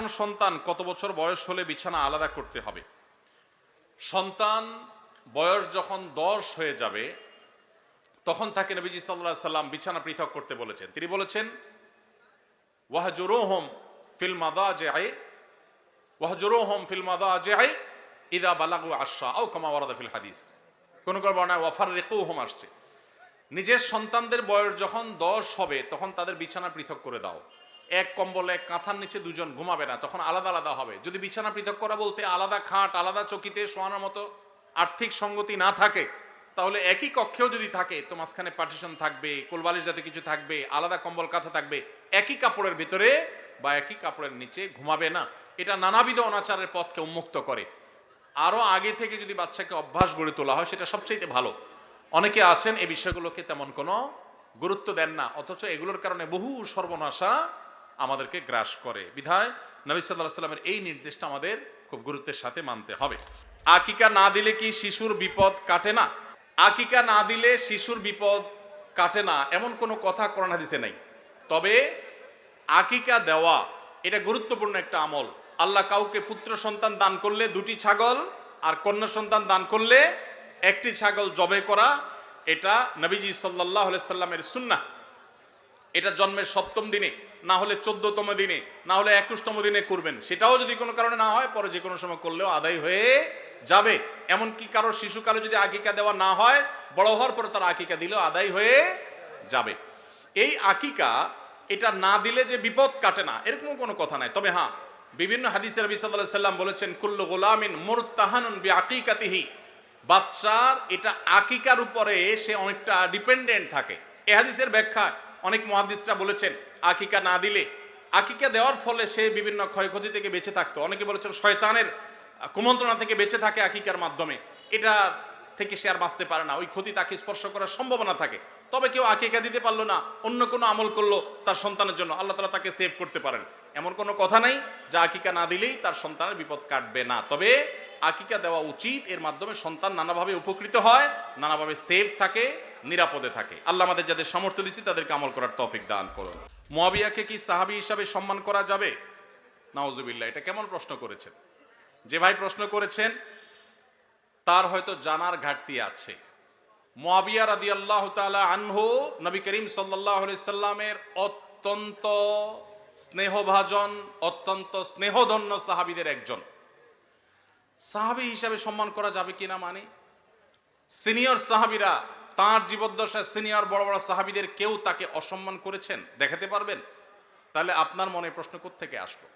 আপন সন্তান কত বছর বয়স হলে বিছানা আলাদা করতে হবে? সন্তান বয়স যখন 10 হয়ে যাবে তখন তাকে নবীজি সাল্লাল্লাহু আলাইহি সাল্লাম বিছানা পৃথক করতে বলেছেন। তিনি বলেছেন ওয়াহজুরুহুম ফিল মাদাজি'i ওয়াহজুরুহুম ফিল মাদাজি'i ইযা বালাগু আশরা আও কামা ওয়ারাদা ফিল হাদিস। কোন কোন বর্ণনায় ওয়াফাররিকুহুম আসছে। নিজের সন্তানদের বয়স যখন 10 হবে তখন তাদের বিছানা পৃথক করে দাও। এক কম্বলে এক কাঁথার নিচে দুজন ঘুমাবে না, তখন আলাদা আলাদা হবে। যদি বিছানা পৃথক করা বলতে আলাদা খাট আলাদা চকিতে শোয়ানোর মতো আর্থিক সঙ্গতি না থাকে, তাহলে একই কক্ষেও যদি থাকে তো মাঝখানে পার্টিশন থাকবে, কোলবালিশ যাতে কিছু থাকবে, আলাদা কম্বল কাঁথা থাকবে, একই কাপড়ের ভিতরে বা একই কাপড়ের নিচে ঘুমাবে না। এটা নানাবিধ অনাচারের পথকে উন্মুক্ত করে। আরো আগে থেকে যদি বাচ্চাকে অভ্যাস গড়ে তোলা হয় সেটা সবচেয়ে ভালো। অনেকে আছেন এই বিষয়গুলোকে তেমন কোনো গুরুত্ব দেন না, অথচ এগুলোর কারণে বহু সর্বনাশা আমাদেরকে গ্রাস করে। বিধায় নবী সাল্লাল্লাহু আলাইহি সাল্লামের এই নির্দেশটা আমাদের খুব গুরুত্বের সাথে মানতে হবে। আকিকা না দিলে কি শিশুর বিপদ কাটে না? আকিকা না দিলে শিশুর বিপদ কাটে না এমন কোনো কথা কোরআন হাদিসে নাই। তবে আকিকা দেওয়া এটা গুরুত্বপূর্ণ একটা আমল। আল্লাহ কাউকে পুত্র সন্তান দান করলে 2টি ছাগল আর কন্যা সন্তান দান করলে 1টি ছাগল জবে করা, এটা নবীজি সাল্লাল্লাহু আলাইহি সাল্লামের সুন্নাহ। এটা জন্মের 7ম দিনে, না হলে 14তম দিনে, না হলে 21তম দিনে করবেন। সেটাও যদি কোনো কারণে না হয় পরে যে কোনো সময় করলেও আদায় হয়ে যাবে। এমনকি কারো শিশুকালে যদি আকিকা দেওয়া না হয়, বড় হওয়ার পর তার আকিকা দিলেও আদায় হয়ে যাবে। এই আকিকা এটা না দিলে যে বিপদ কাটে না এরকম কোনো কথা নাই। তবে হ্যাঁ, বিভিন্ন হাদিসে নবী সাল্লাল্লাহু আলাইহি সাল্লাম বলেছেন কুল্লু গুলামিন মুরতাহানুন বিআকিকাতিহি, বাচ্চার এটা আকিকার উপরে সে অনেকটা ডিপেন্ডেন্ট থাকে। এই হাদিসের ব্যাখ্যা অনেক মুহাদ্দিসরা বলেছেন আকিকা না দিলে, আকিকা দেওয়ার ফলে সে বিভিন্ন ক্ষয়ক্ষতি থেকে বেঁচে থাকতো। অনেকে বলেছেন শয়তানের কুমন্ত্রণা থেকে বেঁচে থাকে আকিকার মাধ্যমে, এটা থেকে সে আর বাঁচতে পারে না, ওই ক্ষতি তাকে স্পর্শ করার সম্ভাবনা থাকে। তবে কেউ আকিকা দিতে পারলো না, অন্য কোনো আমল করলো তার সন্তানের জন্য, আল্লাহ তাআলা তাকে সেভ করতে পারেন। এমন কোনো কথা নাই যে আকিকা না দিলেই তার সন্তানের বিপদ কাটবে না। তবে আকিকা দেওয়া উচিত, এর মাধ্যমে সন্তান নানাভাবে উপকৃত হয়, নানাভাবে সেভ থাকে, নিরাপদে থাকে। আল্লাহ আমাদের যাদের সামর্থ্য দিচ্ছে তাদেরকে আমল করার তৌফিক দান করুন। মুয়াবিয়াকে কি সাহাবী হিসাবে সম্মান করা যাবে? নাউজুবিল্লাহ, এটা কেমন প্রশ্ন করেছেন? যে ভাই প্রশ্ন করেছেন তার হয়তো জানার ঘাটতি আছে। মুয়াবিয়া রাদিয়াল্লাহু তাআলা আনহু নবী করিম সাল্লাল্লাহু আলাইহি সাল্লামের অত্যন্ত স্নেহভাজন, অত্যন্ত স্নেহধন্য সাহাবীদের একজন। সাহাবী হিসাবে সম্মান করা যাবে কিনা মানে সিনিয়র সাহাবীরা তাঁর জীবদ্দশায় সিনিয়র বড় বড় সাহাবীদের কেউ তাকে অসম্মান করেছেন দেখাতে পারবেন? তাহলে আপনার মনে প্রশ্ন কোত্থেকে আসলো?